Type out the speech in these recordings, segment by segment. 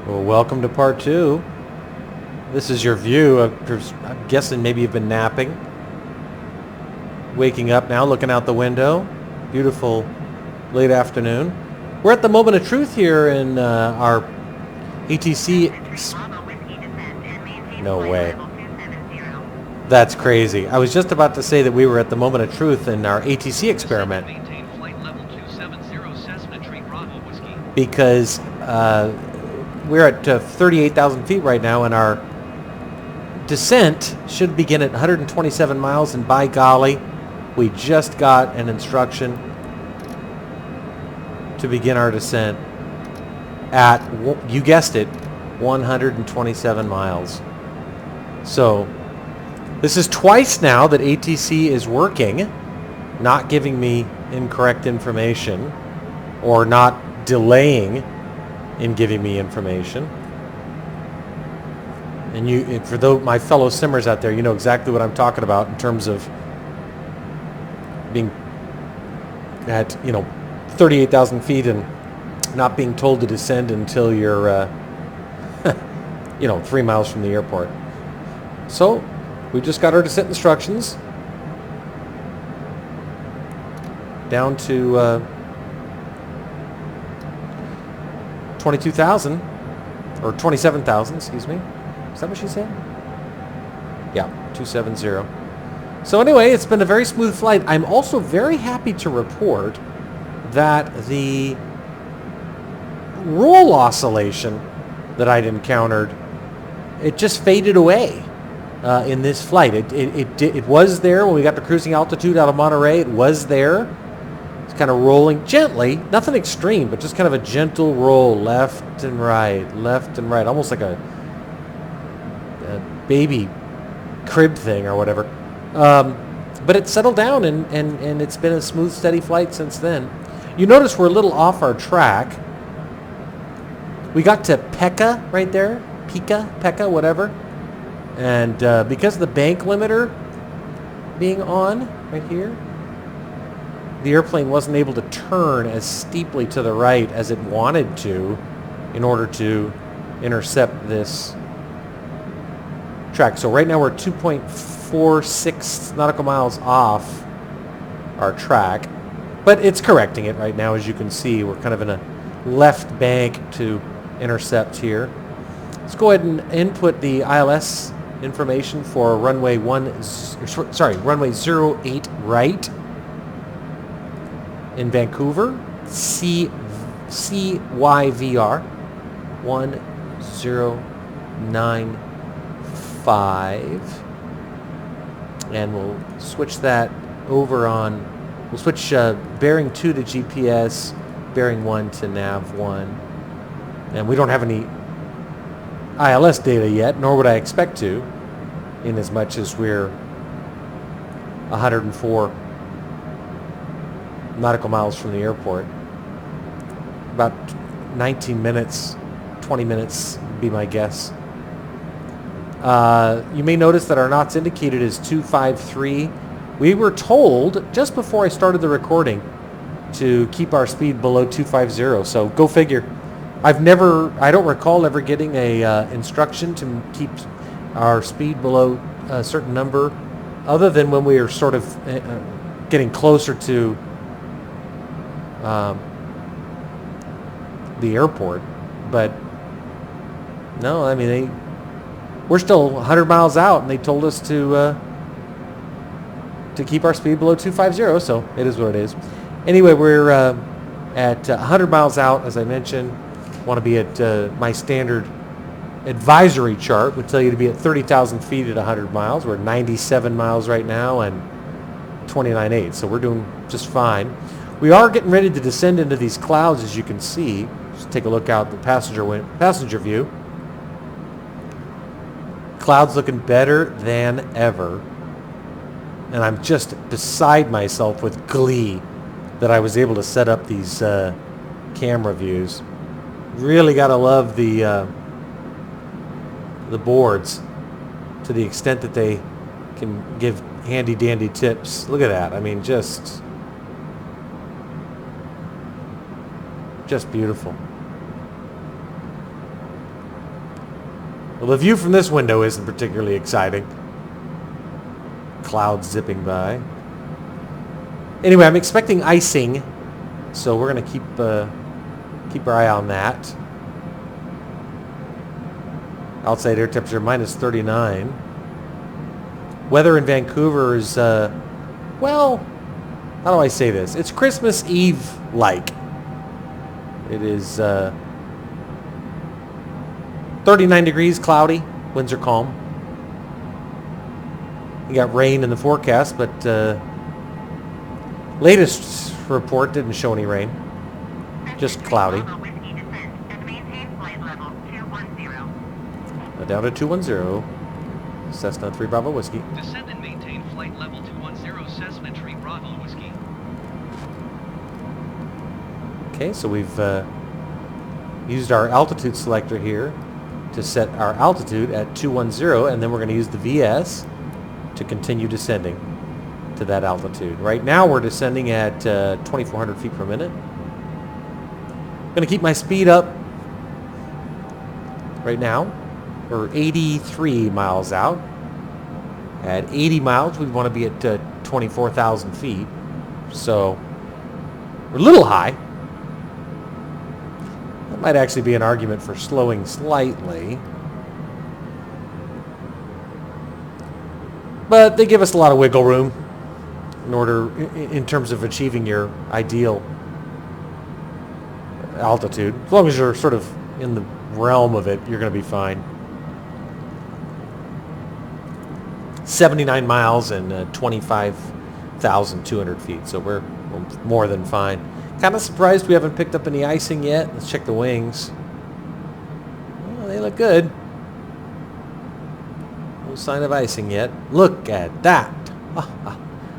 Well, welcome to part two. This is your view. I'm guessing maybe you've been napping. Waking up now, looking out the window. Beautiful late afternoon. We're at the moment of truth here in our ATC. No way. That's crazy. I was just about to say that we were at the moment of truth in our ATC experiment. Because we're at 38,000 feet right now, and our descent should begin at 127 miles, and by golly, we just got an instruction to begin our descent at, you guessed it, 127 miles. So this is twice now that ATC is working, not giving me incorrect information or not delaying in giving me information. And for my fellow simmers out there, you know exactly what I'm talking about in terms of being at 38,000 feet and not being told to descend until you're 3 miles from the airport. So we just got our descent instructions down to 22,000 or 27,000, excuse me. Is that what she said? Yeah, 270. So anyway, it's been a very smooth flight. I'm also very happy to report that the roll oscillation that I'd encountered, it just faded away in this flight. It was there when we got to cruising altitude out of Monterey. It was there. It's kind of rolling gently, nothing extreme, but just kind of a gentle roll left and right, almost like a baby crib thing or whatever. But it settled down, and it's been a smooth, steady flight since then. You notice we're a little off our track. We got to Pekka right there, Pekka, whatever. And because of the bank limiter being on right here, the airplane wasn't able to turn as steeply to the right as it wanted to in order to intercept this track. So right now we're 2.46 nautical miles off our track, but it's correcting it right now. As you can see, we're kind of in a left bank to intercept here. Let's go ahead and input the ILS information for runway 08 right in Vancouver, CYVR 1095, and we'll switch that over on. We'll switch bearing 2 to GPS, bearing 1 to nav 1, and we don't have any ILS data yet, nor would I expect to, in as much as we're 104 nautical miles from the airport. About 19 minutes, 20 minutes would be my guess. You may notice that our knots indicated is 253. We were told just before I started the recording to keep our speed below 250, so go figure. I don't recall ever getting a instruction to keep our speed below a certain number, other than when we were sort of getting closer to the airport. But no, I mean, we're still 100 miles out, and they told us to keep our speed below 250, so it is what it is. Anyway, we're at 100 miles out, as I mentioned. Want to be at my standard advisory chart would tell you to be at 30,000 feet at 100 miles. We're at 97 miles right now and 29.8, so we're doing just fine. We are getting ready to descend into these clouds, as you can see. Just take a look out the passenger view. Clouds looking better than ever. And I'm just beside myself with glee that I was able to set up these camera views. Really got to love the boards to the extent that they can give handy dandy tips. Look at that. I mean, just beautiful. Well, the view from this window isn't particularly exciting. Clouds zipping by. Anyway, I'm expecting icing, so we're going to keep our eye on that. Outside air temperature minus 39. Weather in Vancouver is, well, how do I say this? It's Christmas Eve-like. It is 39 degrees, cloudy. Winds are calm. You got rain in the forecast, but latest report didn't show any rain. Just cloudy. Down to 210. Cessna 3 Bravo Whiskey. Descend and maintain flight level 210 Cessna 3 Bravo Whiskey. Okay, so we've used our altitude selector here to set our altitude at 210, and then we're going to use the VS to continue descending to that altitude. Right now we're descending at 2,400 feet per minute. I'm going to keep my speed up right now. We're 83 miles out. At 80 miles, we want to be at 24,000 feet. So we're a little high. That might actually be an argument for slowing slightly. But they give us a lot of wiggle room in terms of achieving your ideal altitude. As long as you're sort of in the realm of it, you're going to be fine. 79 miles and 25,200 feet, so we're more than fine. Kind of surprised we haven't picked up any icing yet. Let's check the wings. Oh, they look good. No sign of icing yet. Look at that.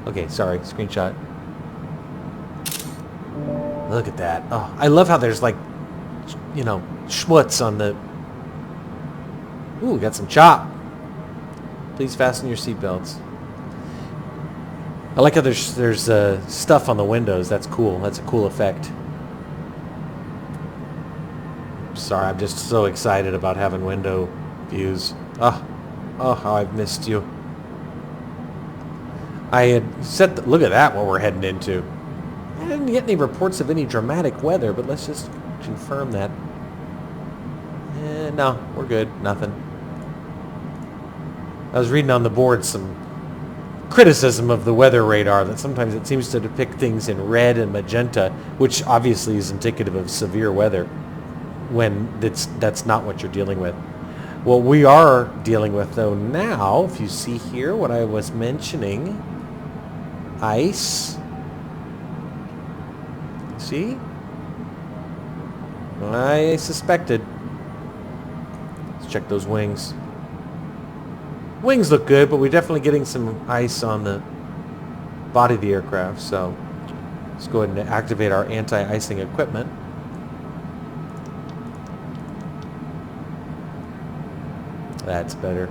Okay, sorry, screenshot. Look at that. Oh, I love how there's like, you know, schmutz on the... Ooh, we got some chop. Please fasten your seatbelts. I like how there's stuff on the windows. That's cool. That's a cool effect. Sorry, I'm just so excited about having window views. Oh, how I've missed you. I had set look at that, what we're heading into. I didn't get any reports of any dramatic weather, but let's just confirm that. No, we're good. Nothing. I was reading on the board some criticism of the weather radar, that sometimes it seems to depict things in red and magenta, which obviously is indicative of severe weather, when that's not what you're dealing with. What we are dealing with, though, now, if you see here what I was mentioning, ice. See? I suspected. Let's check those wings. Wings look good, but we're definitely getting some ice on the body of the aircraft, so let's go ahead and activate our anti-icing equipment. That's better.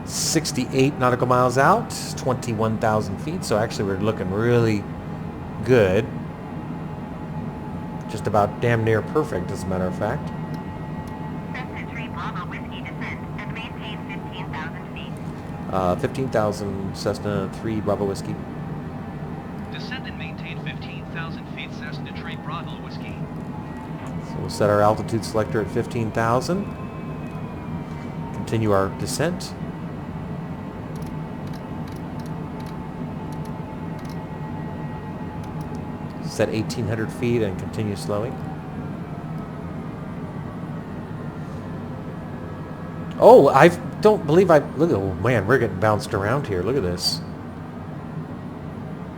68 nautical miles out, 21,000 feet, so actually we're looking really good. Just about damn near perfect, as a matter of fact. 15,000 Cessna 3 Bravo Whiskey. Descend and maintain 15,000 feet Cessna 3 Bravo Whiskey. So we'll set our altitude selector at 15,000. Continue our descent. Set 1,800 feet and continue slowing. Oh, I don't believe look at, oh man, we're getting bounced around here. Look at this.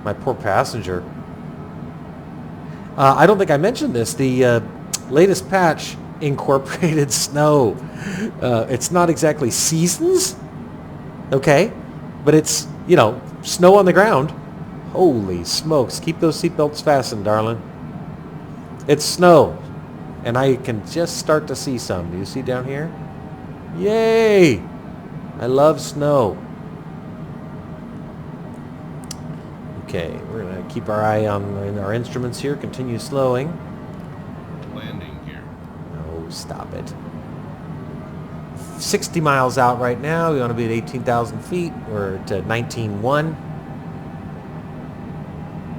My poor passenger. I don't think I mentioned this. The latest patch incorporated snow. It's not exactly seasons, okay, but it's, you know, snow on the ground. Holy smokes. Keep those seatbelts fastened, darling. It's snow, and I can just start to see some. Do you see down here? Yay! I love snow. Okay, we're going to keep our eye on our instruments here. Continue slowing. Landing gear. No Stop it. 60 miles out right now. We want to be at 18,000 feet. We're at 19.1.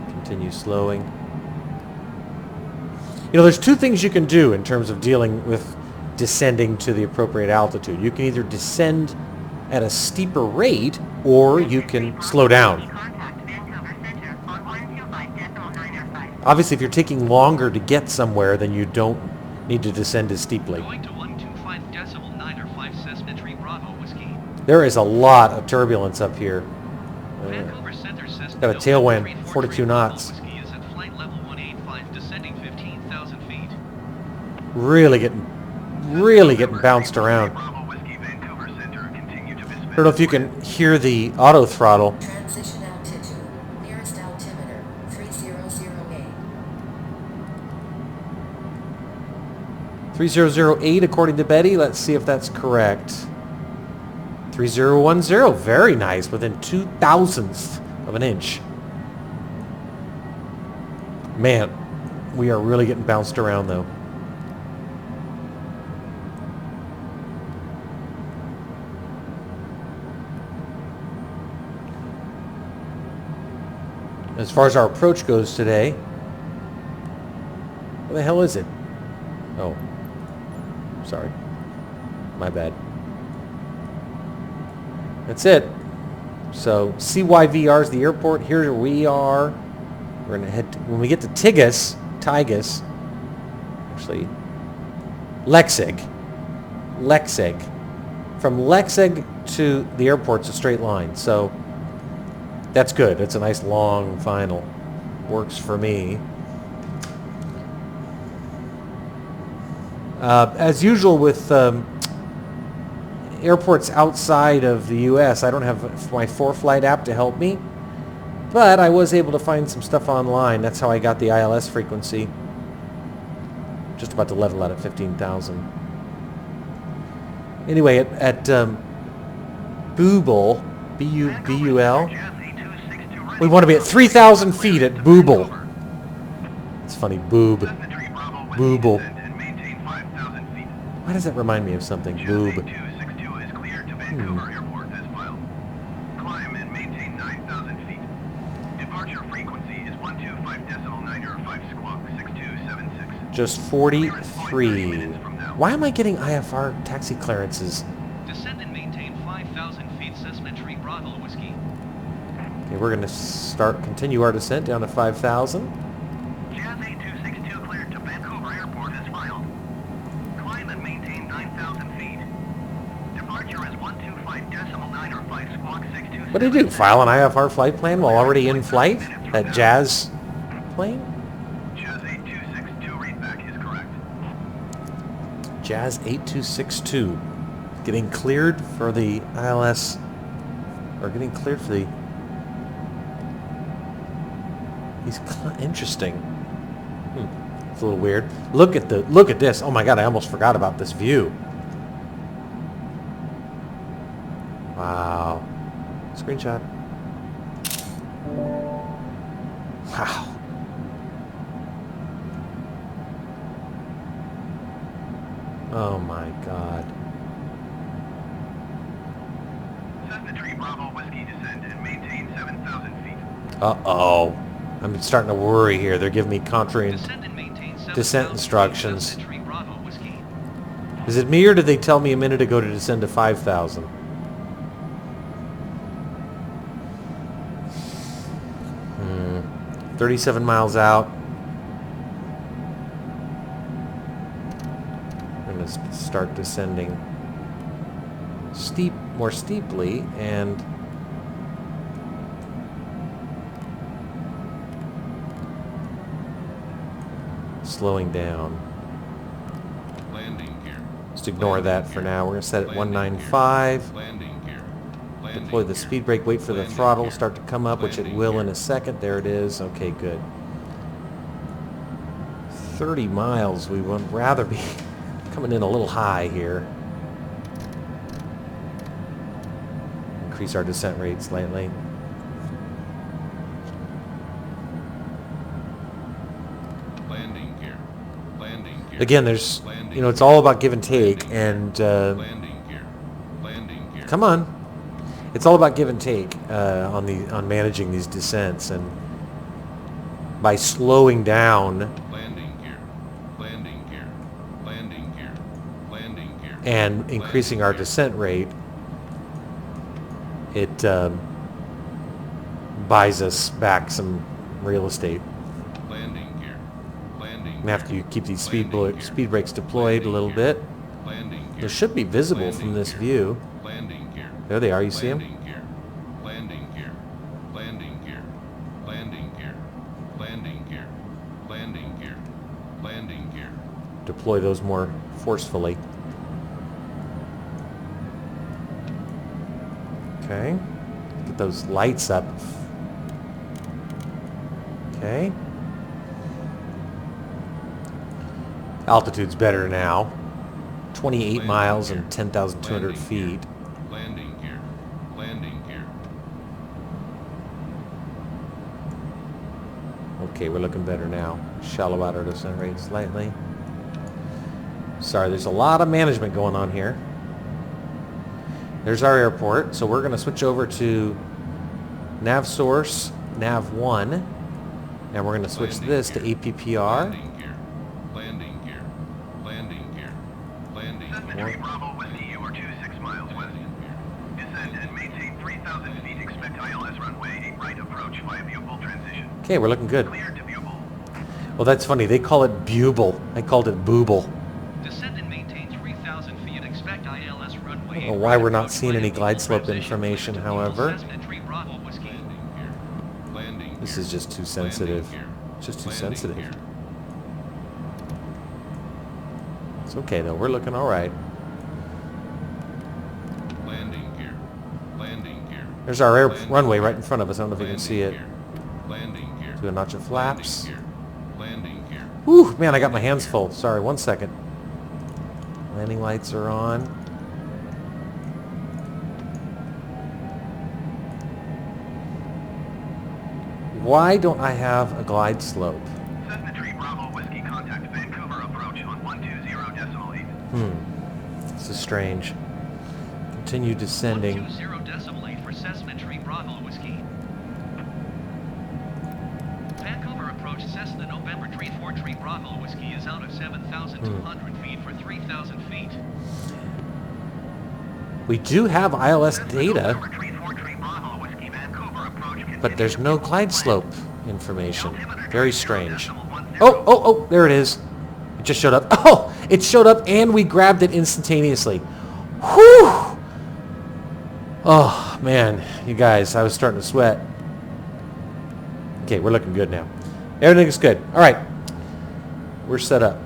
Continue slowing. You know, there's two things you can do in terms of dealing with descending to the appropriate altitude. You can either descend at a steeper rate, or you can slow down. Obviously, if you're taking longer to get somewhere, then you don't need to descend as steeply. Going to 125.905 Cessna Tree Bravo Whiskey. There is a lot of turbulence up here. Vancouver Center Cessna Got a tailwind, 42 knots. Whiskey is at flight level 185, descending 15,000 feet. Really getting bounced around. I don't know if you can hear the auto throttle. Transition altitude. Nearest altimeter 3008. 3008 according to Betty. Let's see if that's correct. 3010. Very nice. Within 2,000ths of an inch. Man, we are really getting bounced around though. As far as our approach goes today, where the hell is it? Oh, sorry. My bad. That's it. So CYVR is the airport. Here we are. We're gonna head to, when we get to Tigges, actually, Leipzig. From Leipzig to the airport's a straight line. So that's good. It's a nice long final. Works for me. As usual with airports outside of the U.S., I don't have my ForeFlight app to help me, but I was able to find some stuff online. That's how I got the ILS frequency. Just about to level out at 15,000. Anyway, at Booble, B-U-B-U-L, we want to be at 3,000 feet at Booble. It's funny, Booble. Why does that remind me of something? Boob. Just 43. Why am I getting IFR taxi clearances? Descend and maintain 5,000 feet Cessna Tree Bravo Whiskey. Okay, we're going to continue our descent down to 5,000. Jazz 8262 cleared to Vancouver Airport as filed. Climb and maintain 9,000 feet. Departure is 125.905 squawk 62. What did he do? File an IFR flight plan while already in flight? That Jazz plane? Jazz 8262 readback is correct. Jazz 8262. Getting cleared for the ILS, or getting cleared for the... He's interesting. It's a little weird. Look at this. Oh my God, I almost forgot about this view. Wow. Screenshot. Wow. Oh my God. Cessna Tree Bravo Whiskey descend and maintain 7,000 feet. Uh-oh. I'm starting to worry here. They're giving me contrary Descend and maintain 7,000 descent instructions. Cessna Tree Bravo Whiskey. Is it me, or did they tell me a minute ago to descend to 5,000? 37 miles out. I'm going to start descending more steeply, and slowing down. Landing gear. Just ignore that for now. We're going to set it 195. Landing gear. Deploy the speed brake, wait for the throttle to start to come up, which it will in a second. There it is. Okay, good. 30 miles. We would rather be coming in a little high here. Increase our descent rate slightly. Landing gear. Landing gear. Again, there's, you know, it's all about give and take, and come on, it's all about give and take on managing these descents, and by slowing down and increasing our descent rate, it buys us back some real estate. And after you keep these speed brakes deployed a little bit, they should be visible from this view. There they are, you see them? Deploy those more forcefully. Okay. Get those lights up. Okay. Altitude's better now. 28 miles and 10,200 feet. Okay, we're looking better now. Shallow out our descent rate slightly. Sorry, there's a lot of management going on here. There's our airport, so we're going to switch over to nav source, nav 1, and we're going to switch this to APPR. Cessna Bravo Whiskey, you are 26 miles west. Descend and maintain 3,000 feet. Expect ILS runway 8 right approach via Bugle transition. Okay, we're looking good. Clear to Bugle. Well, that's funny. They call it buble. I called it booble. Descend and maintain 3,000 feet. Expect ILS runway. I don't know why we're not seeing any glide slope information, however. This is just too sensitive. It's just too sensitive. It's okay, though. We're looking all right. There's our runway right in front of us. I don't know if you can see it. Do a notch of flaps. Whew, man, I got my hands full. Sorry, 1 second. Landing lights are on. Why don't I have a glide slope? Cessna Bravo Whiskey, contact Vancouver approach on 120.8. This is strange. Continue descending. 120.8 for Cessna Bravo Whiskey. Vancouver approach Cessna November 34 Bravo Whiskey is out of 7,200 feet for 3,000 feet. We do have ILS data, but there's no glide slope information. Very strange. Oh, there it is. It just showed up. Oh, it showed up and we grabbed it instantaneously. Whew! Oh, man, you guys, I was starting to sweat. Okay, we're looking good now. Everything's good. All right, we're set up.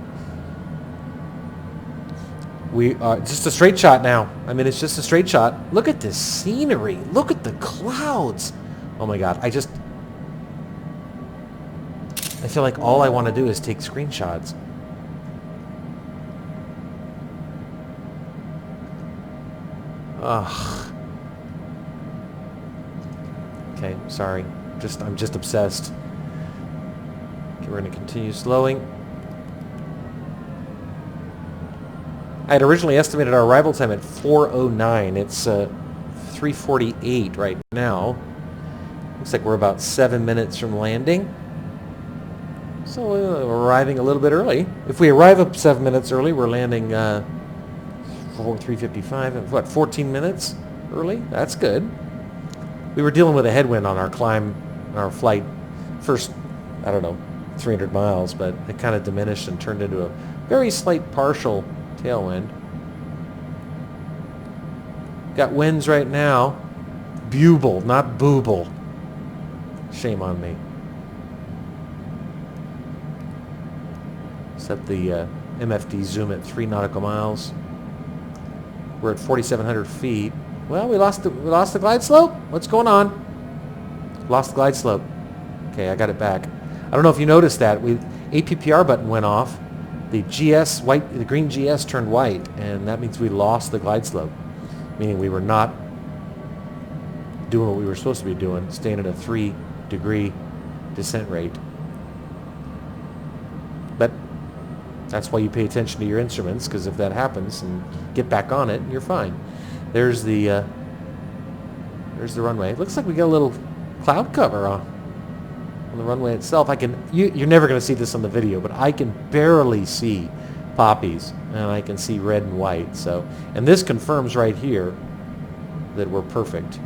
We are just a straight shot now. I mean, it's just a straight shot. Look at this scenery. Look at the clouds. Oh my God, I feel like all I want to do is take screenshots. Ugh. Okay, sorry. I'm just obsessed. Okay, we're going to continue slowing. I had originally estimated our arrival time at 4:09. It's 3:48 right now. Looks like we're about 7 minutes from landing. So we're arriving a little bit early. If we arrive up 7 minutes early, we're landing 3:55. What, 14 minutes early? That's good. We were dealing with a headwind on our climb, our flight, first, I don't know, 300 miles, but it kind of diminished and turned into a very slight partial tailwind. Got winds right now. Buble, not booble. Shame on me. Set the MFD zoom at 3 nautical miles. We're at 4,700 feet. Well, we lost the glide slope. What's going on? Lost the glide slope. Okay, I got it back. I don't know if you noticed that. APPR button went off. The green GS turned white, and that means we lost the glide slope, meaning we were not doing what we were supposed to be doing, staying at a 3-degree descent rate. But That's why you pay attention to your instruments, because if that happens and get back on it, you're fine. There's the runway. It looks like we got a little cloud cover on the runway itself. You're never going to see this on the video, but I can barely see poppies, and I can see red and white. So, and this confirms right here that we're perfect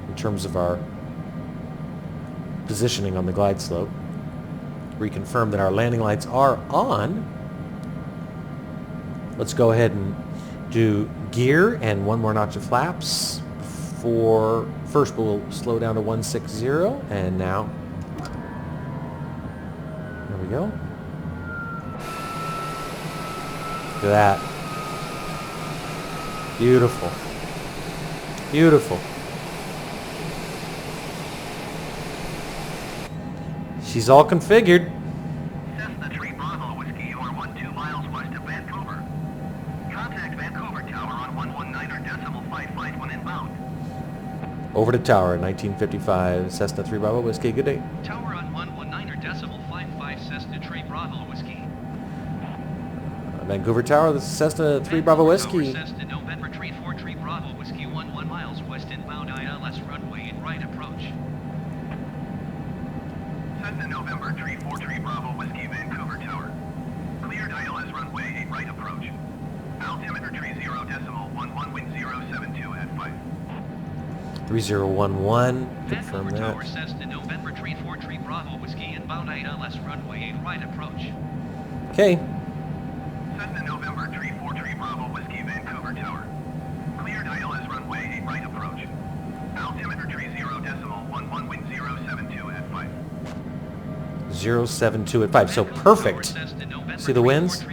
in terms of our positioning on the glide slope. Reconfirm that our landing lights are on. Let's go ahead and do gear and one more notch of flaps. First we'll slow down to 160, and now there we go. Look at that. Beautiful. Beautiful. She's all configured. Cessna 3 Bravo Whiskey, you are 12 miles west of Vancouver. Contact Vancouver Tower on 119.55 inbound. Over to tower, 1955, Cessna 3 Bravo Whiskey. Good day. Tower on 119.55 Cessna 3 Bravo Whiskey. Vancouver Tower, this is Cessna 3 Bravo Whiskey. Cessna November 343 Bravo Whiskey 11 miles west inbound ILS runway and right approach. Cessna November 343 Bravo Whiskey, Vancouver Tower. Cleared ILS runway 8 right approach. Altimeter 30.11, wind 072 at 5. 3011, confirm Vancouver Tower, that. Cessna November 343 Bravo Whiskey inbound ILS runway 8 right approach. Okay. Cessna November 343 Bravo Whiskey, Vancouver Tower. Cleared ILS runway 8 right approach. Altimeter 30.11, wind 072 at 5. 072 at 5, so perfect. See the winds?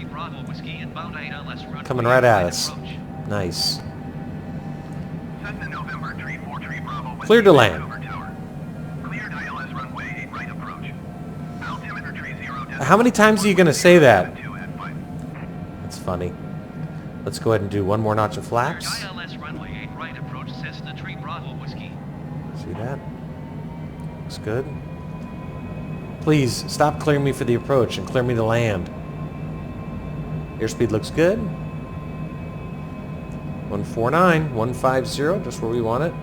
Coming right at us. Nice. Cessna November 343 Bravo Whiskey, Cleared to land. Vancouver Tower. Cleared ILS runway 8 right approach. Altimeter 30.11. How many times are you going to say that? 072 at 5. That's funny. Let's go ahead and do one more notch of flaps. ILS runway 8 right approach Cessna 3 Bravo Whiskey. See that? Looks good. Please stop clearing me for the approach and clear me to land. Airspeed looks good. 149, 150, just where we want it.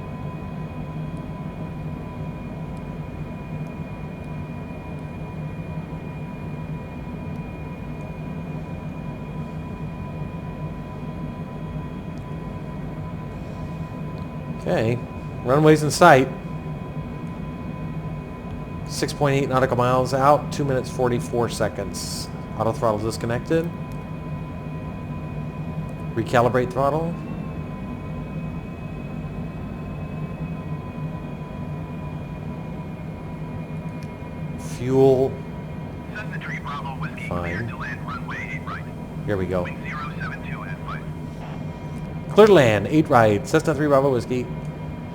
Okay, runway's in sight. 6.8 nautical miles out, 2 minutes 44 seconds. Auto throttle disconnected. Recalibrate throttle. Fuel. Cessna 3 Bravo Whiskey, Fine. cleared to land runway 8 right. Here we go. Wind 072 at 5. Clear to land, 8 right, Cessna 3 Bravo Whiskey.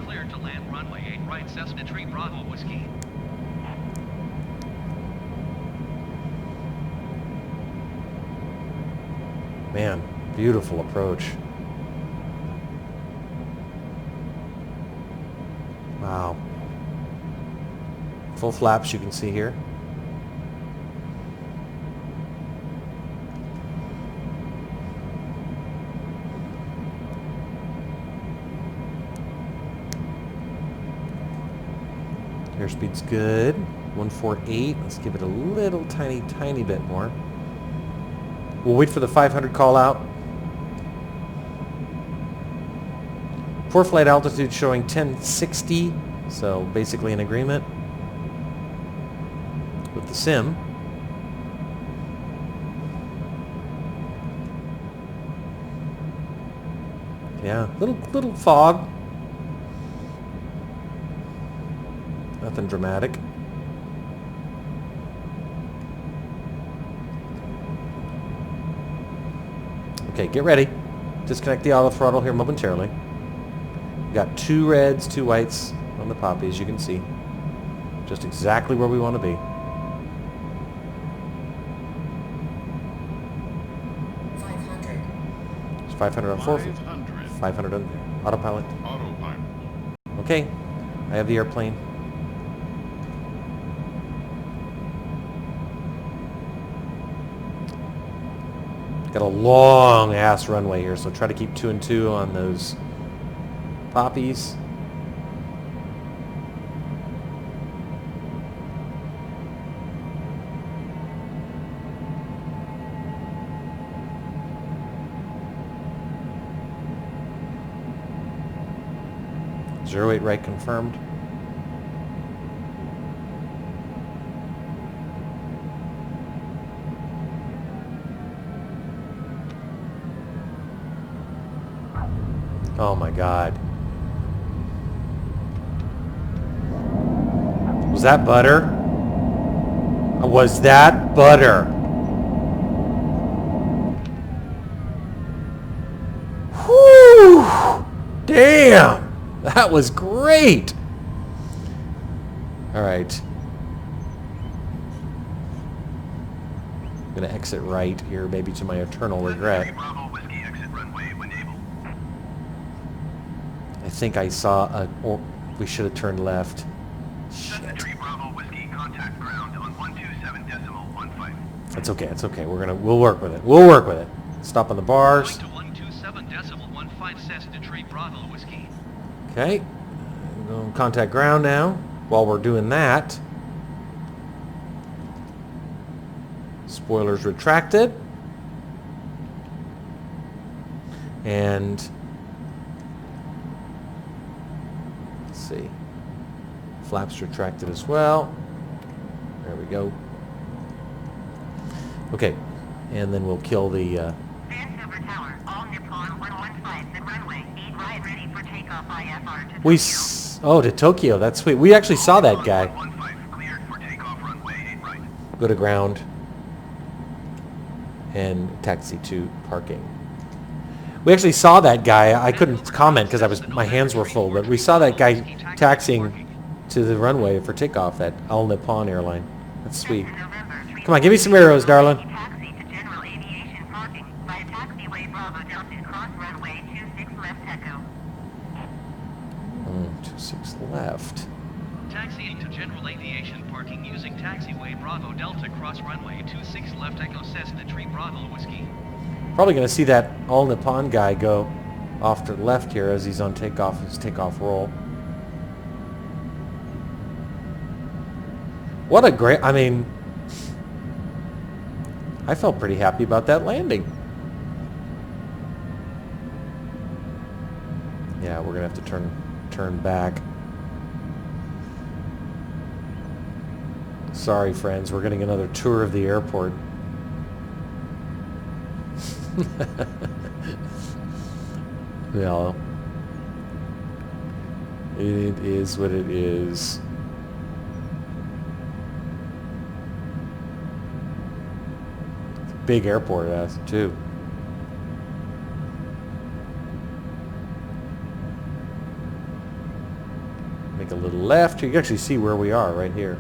Cleared to land runway 8 right Cessna 3 Bravo Whiskey. Man, beautiful approach. Wow. Full flaps you can see here. Airspeed's good. 148. Let's give it a little tiny bit more. We'll wait for the 500 call out. For flight altitude showing 1060, so basically in agreement with the sim. Yeah, little fog. Nothing dramatic. Okay, get ready. Disconnect the auto throttle here momentarily. Got 2 reds, 2 whites on the poppy, as you can see. Just exactly where we want to be. 500. It's 500 on 4. 500. 500 on autopilot. Autopilot. Okay, I have the airplane. Got a long ass runway here, so try to keep 2 and 2 on those poppies. Zero 8 right confirmed. Oh my God. Was that butter? Was that butter? Whew! Damn! That was great! Alright. I'm gonna exit right here, maybe to my eternal regret. Bravo Whiskey, exit runway when able. I think I saw a... Or we should have turned left. Cessna Shit. 3 Bravo Whiskey, contact ground on 127.15. That's okay, it's okay. We'll work with it. We'll work with it. Stop on the bars. Going to 127.15 Cessna 3 Bravo Whiskey. Okay. We'll contact ground now. While we're doing that, spoilers retracted. And let's see. Flaps retracted as well. There we go. Okay. And then we'll kill the Vancouver Tower, all Nippon 115, the runway, 8 right, ready for takeoff IFR to oh, to Tokyo. That's sweet. We actually saw that guy. 115, cleared for takeoff runway, 8 right. Go to ground and taxi to parking. We actually saw that guy. I couldn't comment because my hands were full, but we saw that guy taxiing to the runway for takeoff at All Nippon Airline. That's sweet. Come on, give me some arrows, darling. Taxi to general aviation parking via taxiway Bravo Delta cross runway 26 left Echo. 26 left. Taxiing to general aviation parking using taxiway Bravo Delta cross runway 26 left Echo Cessna 3 Bravo Whiskey. Probably going to see that All Nippon guy go off to the left here as he's on his takeoff roll. What a great, I mean, I felt pretty happy about that landing. Yeah, we're going to have to turn back. Sorry, friends, we're getting another tour of the airport. Well, it is what it is. It's a big airport, too. Make a little left. You can actually see where we are right here.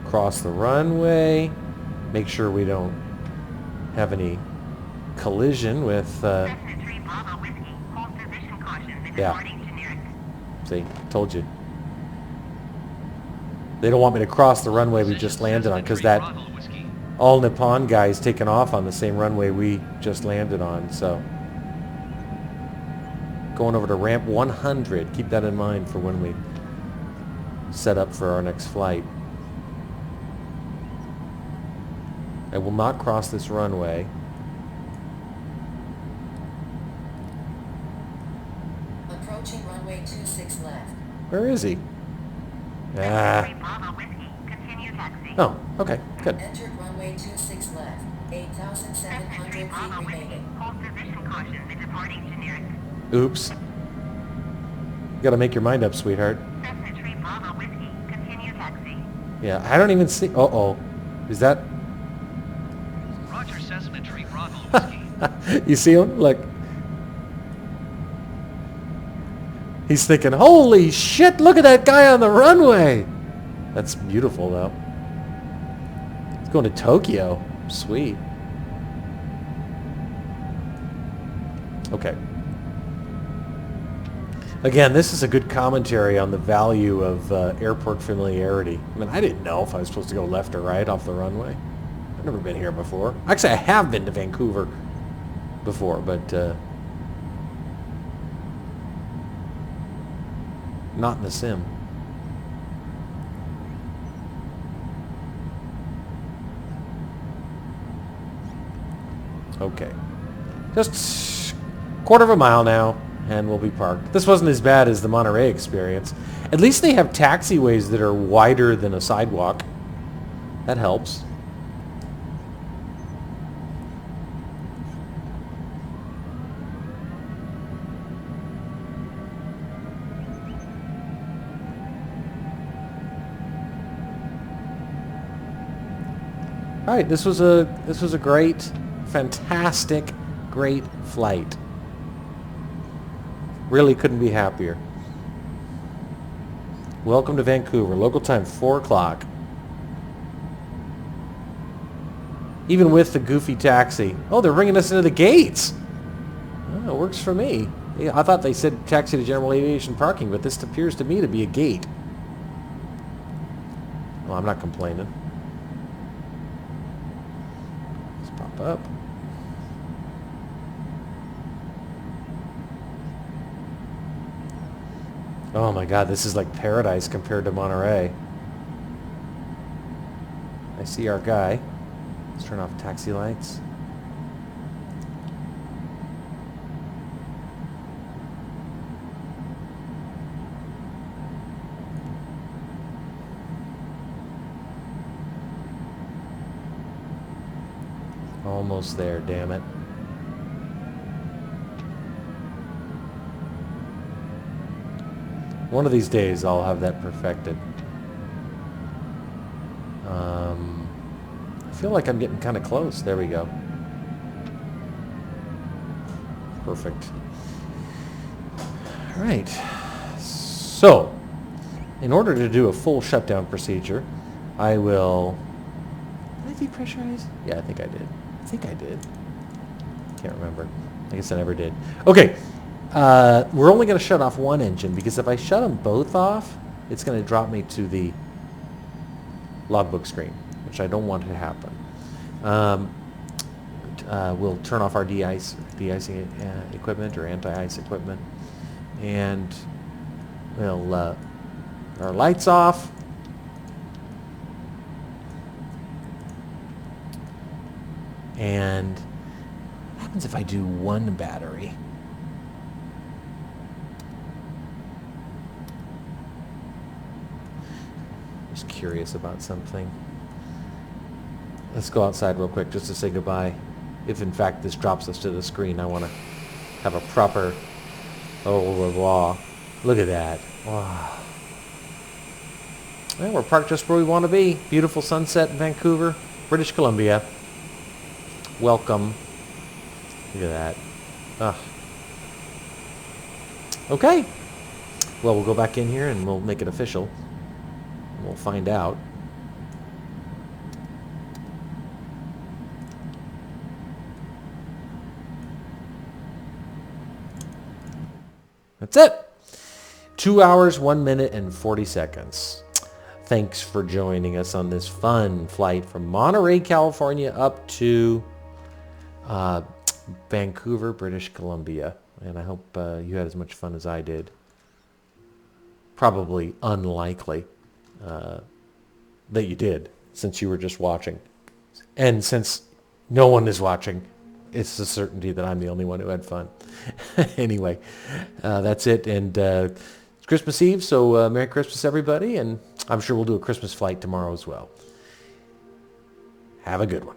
Cross the runway. Make sure we don't have any collision with... Cessna 3 Bravo Whiskey, hold position caution, Yeah. departing generic. See, told you. They don't want me to cross the runway we just landed on because that Bravo Whiskey. All Nippon guy is taking off on the same runway we just landed on, so... Going over to ramp 100. Keep that in mind for when we set up for our next flight. I will not cross this runway. Approaching runway 26 left. Where is he? Cessna 3 Bravo Whiskey, continue taxi. Oh, okay, good. Entered runway 26 left. Cessna 3 8,700 feet Bravo Whiskey, remaining. hold position caution, departing generic. Oops. You gotta make your mind up, sweetheart. Cessna 3 Bravo Whiskey, continue taxi. Yeah, I don't even see... Uh-oh. Is that... Roger Cessna 3 Bravo Whiskey. You see him? Look. He's thinking, holy shit, look at that guy on the runway. That's beautiful, though. He's going to Tokyo. Sweet. Okay. Again, this is a good commentary on the value of airport familiarity. I mean, I didn't know if I was supposed to go left or right off the runway. I've never been here before. Actually, I have been to Vancouver before, but not in the sim. Okay. Just quarter of a mile now, and we'll be parked. This wasn't as bad as the Monterey experience. At least they have taxiways that are wider than a sidewalk. That helps. All right, this was a great, fantastic, great flight. Really couldn't be happier. Welcome to Vancouver. Local time 4 o'clock. Even with the goofy taxi. Oh, they're bringing us into the gates. Oh, it works for me. Yeah, I thought they said taxi to general aviation parking, but this appears to me to be a gate. Well, I'm not complaining. Let's pop up. Oh my god, this is like paradise compared to Monterey. I see our guy. Let's turn off taxi lights. Almost there, damn it. One of these days I'll have that perfected. I feel like I'm getting kind of close. There we go. Perfect. All right. So, in order to do a full shutdown procedure, I will... Did I depressurize? Yeah, I think I did. Can't remember. I guess I never did. Okay. We're only going to shut off one engine because if I shut them both off, it's going to drop me to the logbook screen, which I don't want to happen. We'll turn off our de-icing equipment or anti-ice equipment, and we'll our lights off. And what happens if I do one battery? Just curious about something. Let's go outside real quick just to say goodbye. If in fact this drops us to the screen, I want to have a proper au revoir. Look at that. Wow. Well, we're parked just where we want to be. Beautiful sunset in Vancouver, British Columbia. Welcome. Look at that. Ugh. Okay. Well, we'll go back in here and we'll make it official. We'll find out. That's it. 2 hours, 1 minute, and 40 seconds. Thanks for joining us on this fun flight from Monterey, California up to Vancouver, British Columbia. And I hope you had as much fun as I did. Probably unlikely that you did, since you were just watching. And since no one is watching, it's a certainty that I'm the only one who had fun. Anyway, that's it. And it's Christmas Eve, so Merry Christmas, everybody. And I'm sure we'll do a Christmas flight tomorrow as well. Have a good one.